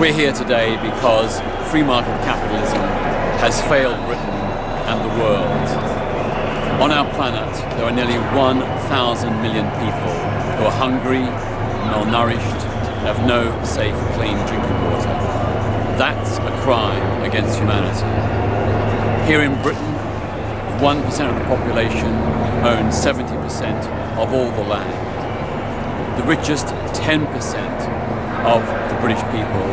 We're here today because free market capitalism has failed Britain and the world. On our planet, there are nearly 1,000 million people who are hungry, malnourished, and have no safe, clean drinking water. That's a crime against humanity. Here in Britain, 1% of the population owns 70% of all the land. The richest 10% of the British people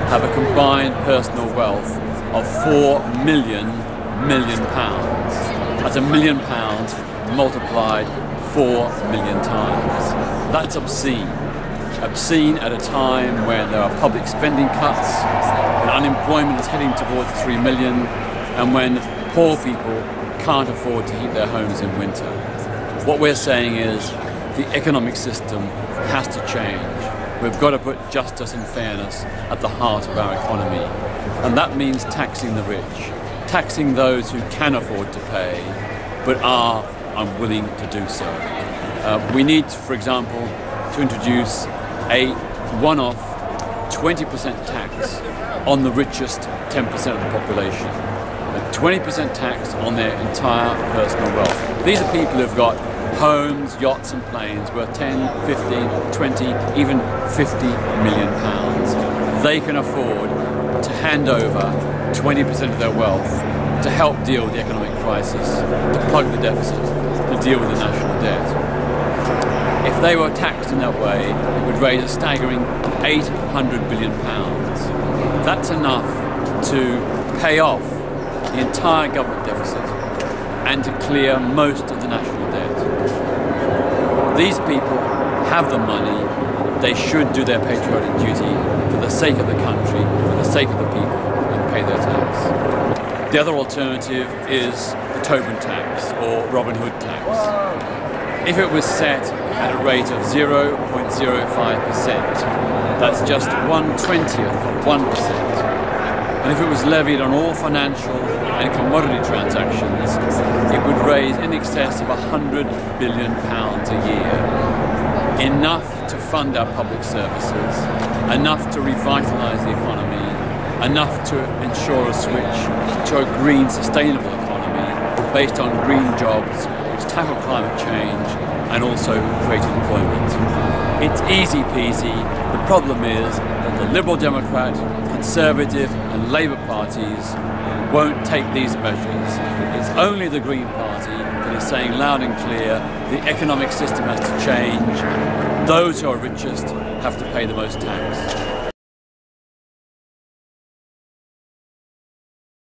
have a combined personal wealth of £4 million. That's £1 million multiplied 4 million times. That's obscene. Obscene at a time when there are public spending cuts, when unemployment is heading towards 3 million, and when poor people can't afford to heat their homes in winter. What we're saying is the economic system has to change. We've got to put justice and fairness at the heart of our economy. And that means taxing the rich, taxing those who can afford to pay, but are unwilling to do so. We need, for example, to introduce a one-off 20% tax on the richest 10% of the population. A 20% tax on their entire personal wealth. These are people who've got homes, yachts and planes worth 10, 15, 20, even 50 million pounds. They can afford to hand over 20% of their wealth to help deal with the economic crisis, to plug the deficit, to deal with the national debt. If they were taxed in that way, it would raise a staggering £800 billion. That's enough to pay off the entire government deficit and to clear most of the national debt. These people have the money. They should do their patriotic duty for the sake of the country, for the sake of the people, and pay their tax. The other alternative is the Tobin tax, or Robin Hood tax. If it was set at a rate of 0.05%, that's just 1/20th of 1%. And if it was levied on all financial and commodity transactions, it would raise in excess of £100 billion a year. Enough to fund our public services, enough to revitalise the economy, enough to ensure a switch to a green, sustainable economy based on green jobs which tackle climate change and also create employment. It's easy peasy. The problem is that the Liberal Democrat, Conservative and Labour parties won't take these measures. It's only the Green Party that is saying loud and clear the economic system has to change. Those who are richest have to pay the most tax.